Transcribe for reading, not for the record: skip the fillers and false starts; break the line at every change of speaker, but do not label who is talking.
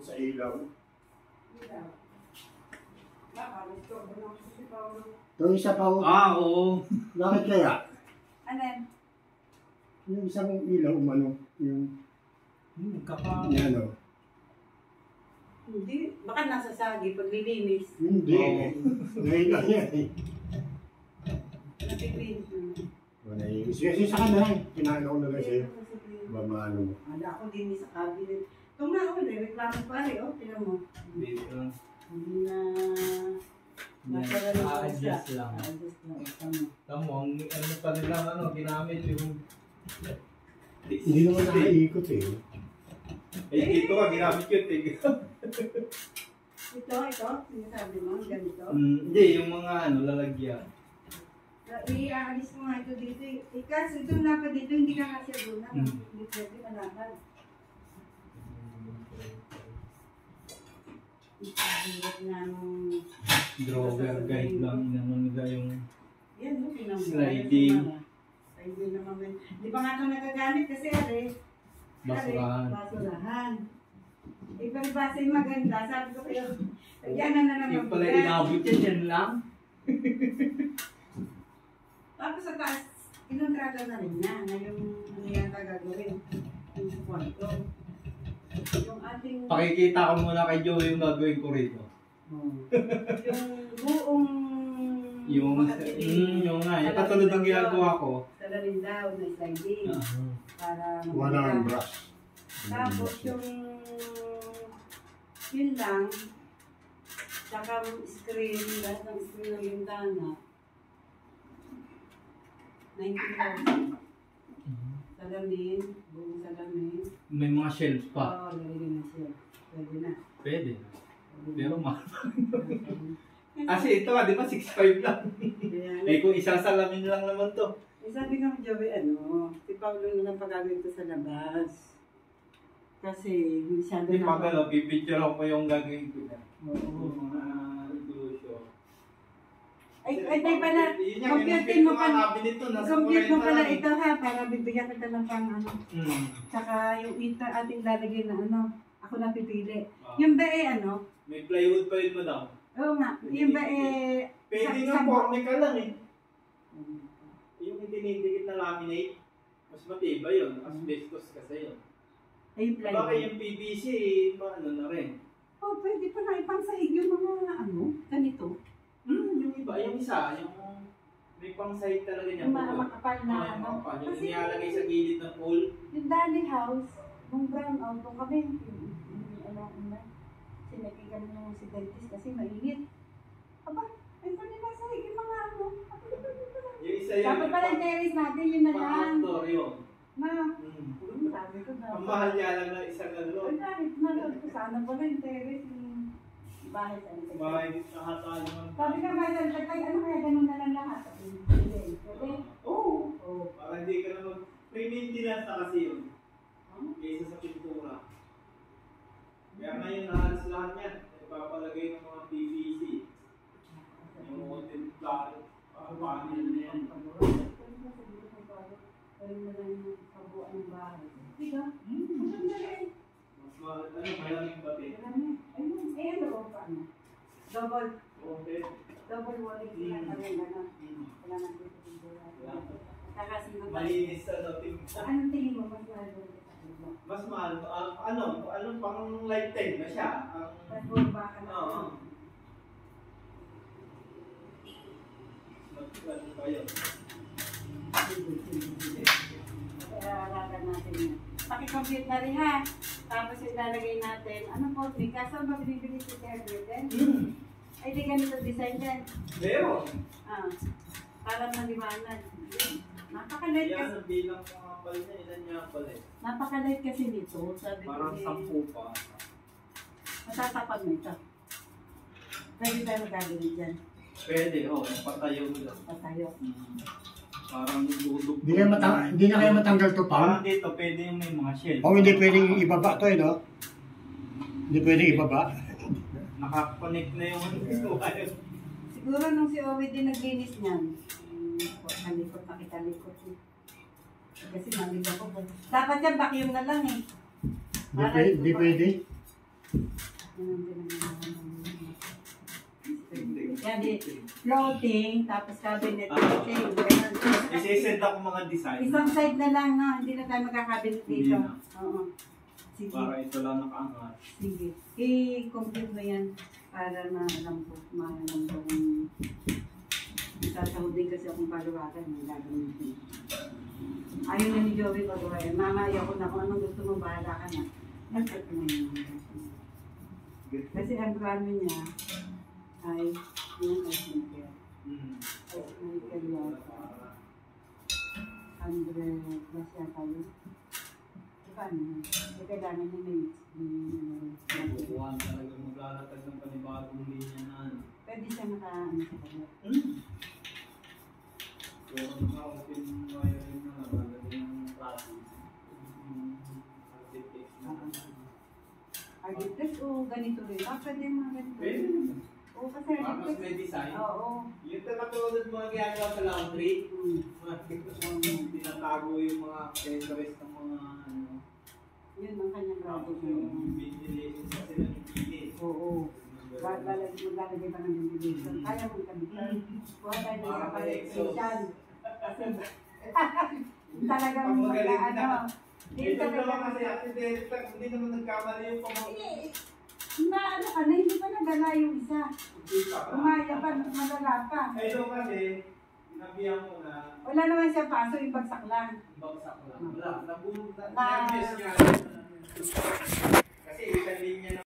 Sa ilaw. Yung isa pa.
Oo.
Bakit kaya?
Ano?
Yung isang ilaw umano. Yung
kapag.
ano.
Hindi. Baka nasa sagi pag lilinis.
Hindi. Ngayon lang yan eh.
Napiprint.
Kasi sa kanila, kinain ako na lang sa'yo. Mamano mo.
Wala ako din sa cabinet. Ito nga ako, reklamo pa rin. Tinan mo. Hindi na...
Adjust lang.
Adjust lang.
Tamo, ang ano pa nila, ginamit yung...
Hindi naman nakaikot eh.
Dito ka, ginamit yun.
Ito, sinasabi mo, ganito.
Hindi, yung mga lalagyan.
Iaalis mo nga ito dito. Kasi ito na pa dito, hindi ka kasi doon na. Hindi pwede malakad. Hirap nga nung...
Drawer guide lang naman nila yung...
Yan, no?
Sliding.
Sliding naman. Di pa nga ito nagagamit kasi
Basurahan.
Basurahan. Ipalibasa yung maganda. Sabi ko kayo, yan na naman.
Yung pala inabot yan lang.
Tapos sa taas, inontrata na rin niya na yung ano yata gagawin. Yung kwarto. Yung ating...
Pakikita ko muna kay Joe yung gagawin ko rito.
Yung buong...
Yung nga, yung katulad ng ginagawa ko.
Salarin daw na sliding. Para...
Wala ang brush.
Tapos yung... Yun lang. Tsaka screen, lahat ng screen ng bintana. 19,000. Salamin, buong salamin.
May mga shelves pa.
Oo, lalagyan na siya. Pwede na.
Pwede. Pero mahal. Kasi ito di ba 6'5" lang. Eh kung isang salamin lang naman to.
Sabi nga mo, Joey, si Paulo na lang pagagawin ko sa labas. Kasi masyado
Hindi
na...
pa gano'n, pipicture ako yung gagawin ko na.
Oo.
Yung mga ilusyo.
Ay, pala, compute mo pala ito ha, para bibigyan kita ng pang ano. Tsaka yung ating lalagay na ako na pipili. Yung ba
may plywood pa yun mo daw.
Oo nga, yung ba
pwede nga formica lang eh. Yung itinidikit na laminate, mas matibay yun, asbestos kasi yun.
Ay, yung plywood.
Baka yung PVC, paano na rin.
Oh, pwede pa na ipangsahig yung mga ganito.
Yung iba, yung isa, yung may pang-side talaga niya.
Yung makapal na
Yung nilalagay sa gilid ng pole.
Yung Dali House, nung brown out, nung kami, sinakigan mo si dentist kasi mainit. Aba, ay pa nila sahig yung mga
Yung isa yun.
Dapat pala yung terrace natin, yun na lang.
Pang-outdoor yun.
Sabi ko na.
Ang mahal niya lang na isang
Ay, kahit na, sana pala yung terrace, yung bahay sa akin.
Bahay sa hata naman.
Sabi ka ba, ay ano kaya ganun na lang lahat? Pwede.
Oo. puwersa kasi yun. Kaysa sa pintura. Kaya ngayon halos lahat yan. Ipapalagay ng mga PVC. Yung content plano. Panel na yan. Mas malamig ba din?
Double walling sila pa rin, ano? Wala nang dito pintura. Kakasinod ba?
Malinis sa dating.
Anong tingin mo? Mas mahal doon sa kanila?
Mas mahal. Ano pang lifetime na siya.
Mas bumaba ka na.
Oo. Ano ba yun?
Araralan natin yan. Pakicompute na rin ha. Tapos ilalagay natin. Anong coffee? Kaso ba binibili si Sir Burden? Ay, di ganito design yan.
Meron.
Parang maliwanag. Napakaliit
Yan
kasi.
ang bilang mga pala niya. Ilan niya pala eh.
Napakaliit kasi nito. Sabi ko
Parang 10 pa.
matatapad mo ito. Pwede tayo magkagalit dyan.
Pwede, patayo mo lang.
Patayo.
Parang dudog.
Hindi na kaya matanggal to
Parang
pa.
dito, pwede yung may mga shell.
O hindi pwedeng ibaba to no? Hindi pwedeng ibaba.
Nakakonect na yung wire.
Siguro nung si Owie din naglinis niyan. Kalikot, nakikalikot niya. Kasi naligaw ko. Dapat yan, vacuum na lang eh.
Hindi pwede.
Yan di, floating, tapos cabinet floating. Ganun.
Isisend ako mga design.
Isang side na lang, no? Hindi na tayo magkakabinet dito.
Hindi na.
Oo. Sige.
Para ito lang nakaangat.
Sige. I-complete mo yan para maalam ko kung sasahudin kasi akong paluwagan ng gagamitin. Ayaw na ni Joey pagawa yan. Mama, ayaw ko na kung anong gusto mo, bahala ka na. Nagkat mo yun. Kasi ang plano niya ay yung ice maker. Ice maker yan. 100 plus yata yun. Paano yun? Kailangan niya may
Buwan talaga maglalatag ng panibagong linya na ano.
pwede siya naka-ano sa kanya.
So, naka-open wiring na nagalagay ng plastic. Architect na.
Architect o ganito rin? Pwede mga ganito.
Pwede.
Oo, kasi
Mas
architect.
may design.
Oo.
Yung katulad mga ginagawa sa laundry. Tinatago yung mga accessories ng mga ano.
Yun ang kanyang grado.
Tapos yung ventilation kasi nanipili.
Oo. Maglalagay pa ng ventilation. Kaya mong kabitan. Kuha tayo ng
Para may exhaust.
ventilation. Kasi talagang
Pag magaling na.
Hindi
Ito naman
talaga.
kasi accidental. Hindi naman nagkamali yung pamangkin.
Na ano ka na, hindi pa nagala yung isa. Umaya pa, madala pa.
Ay, ito kasi, nabihan ko na
Wala naman siya paso, yung bagsak lang.
bagsak lang. Wala, nabulog na.
Na-
Nervous nga. Kasi isang linya na